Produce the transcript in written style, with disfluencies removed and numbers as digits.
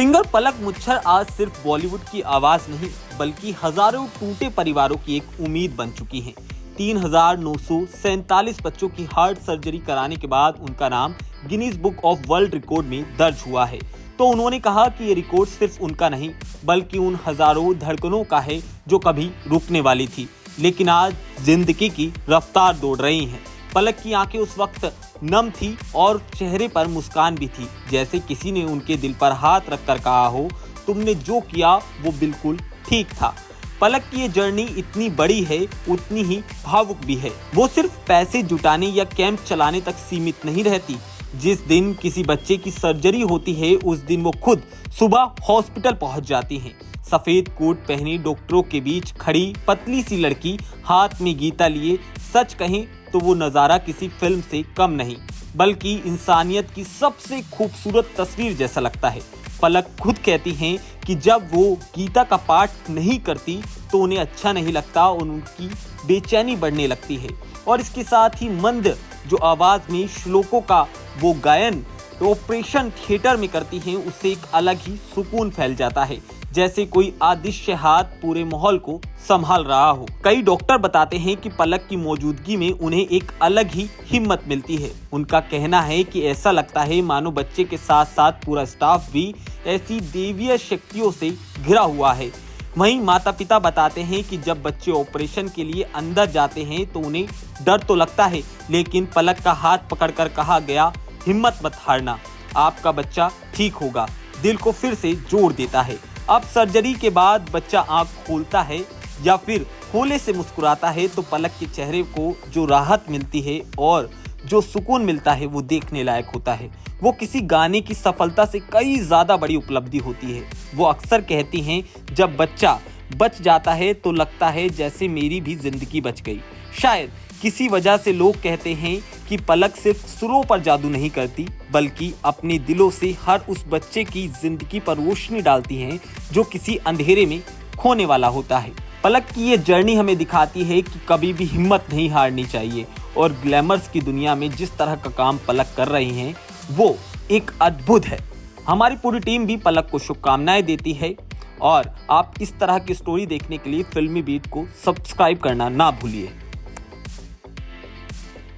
Singer पलक मुच्छर आज सिर्फ बॉलीवुड की आवाज नहीं बल्कि हजारों टूटे परिवारों की एक उम्मीद बन चुकी हैं। 3,947 बच्चों की हार्ट सर्जरी कराने के बाद उनका नाम Guinness book of world record में दर्ज हुआ है। तो उन्होंने कहा कि ये रिकॉर्ड सिर्फ उनका नहीं बल्कि उन हजारों धड़कनों का है जो कभी रुकने वाली थी लेकिन आज जिंदगी की रफ्तार दौड़ रही हैं। पलक की आंखें उस वक्त नम थी और चेहरे पर मुस्कान भी थी, जैसे किसी ने उनके दिल पर हाथ रखकर कहा हो, तुमने जो किया वो बिल्कुल ठीक था। पलक की ये जर्नी इतनी बड़ी है, उतनी ही भावुक भी है। वो सिर्फ पैसे जुटाने या कैंप चलाने तक सीमित नहीं रहती। जिस दिन किसी बच्चे की सर्जरी होती है उस दिन वो खुद सुबह हॉस्पिटल पहुंच जाती हैं। सफेद कोट पहनी डॉक्टरों के बीच खड़ी पतली सी लड़की, हाथ में गीता लिए। सच कहें तो वो नज़ारा किसी फिल्म से कम नहीं बल्कि इंसानियत की सबसे खूबसूरत तस्वीर जैसा लगता है। पलक खुद कहती हैं कि जब वो गीता का पाठ नहीं करती तो उन्हें अच्छा नहीं लगता और उनकी बेचैनी बढ़ने लगती है। और इसके साथ ही मंद जो आवाज़ में श्लोकों का वो गायन ऑपरेशन थिएटर में करती हैं, उससे एक अलग ही सुकून फैल जाता है, जैसे कोई अदृश्य हाथ पूरे माहौल को संभाल रहा हो। कई डॉक्टर बताते हैं कि पलक की मौजूदगी में उन्हें एक अलग ही हिम्मत मिलती है। उनका कहना है कि ऐसा लगता है मानो बच्चे के साथ साथ पूरा स्टाफ भी ऐसी देवीय शक्तियों से घिरा हुआ है। वहीं माता पिता बताते हैं कि जब बच्चे ऑपरेशन के लिए अंदर जाते हैं तो उन्हें डर तो लगता है, लेकिन पलक का हाथ पकड़कर कहा गया, हिम्मत मत हारना, आपका बच्चा ठीक होगा, दिल को फिर से जोड़ देता है। अब सर्जरी के बाद बच्चा आंख खोलता है या फिर खोले से मुस्कुराता है तो पलक के चेहरे को जो राहत मिलती है और जो सुकून मिलता है वो देखने लायक होता है। वो किसी गाने की सफलता से कई ज्यादा बड़ी उपलब्धि होती है। वो अक्सर कहती हैं, जब बच्चा बच जाता है तो लगता है जैसे मेरी भी जिंदगी बच गई। शायद किसी वजह से लोग कहते हैं कि पलक सिर्फ सुरों पर जादू नहीं करती बल्कि अपने दिलों से हर उस बच्चे की जिंदगी पर रोशनी डालती हैं जो किसी अंधेरे में खोने वाला होता है। पलक की ये जर्नी हमें दिखाती है कि कभी भी हिम्मत नहीं हारनी चाहिए और ग्लैमर्स की दुनिया में जिस तरह का काम पलक कर रही हैं वो एक अद्भुत है। हमारी पूरी टीम भी पलक को शुभकामनाएं देती है और आप इस तरह की स्टोरी देखने के लिए फिल्मी बीट को सब्सक्राइब करना ना भूलिए।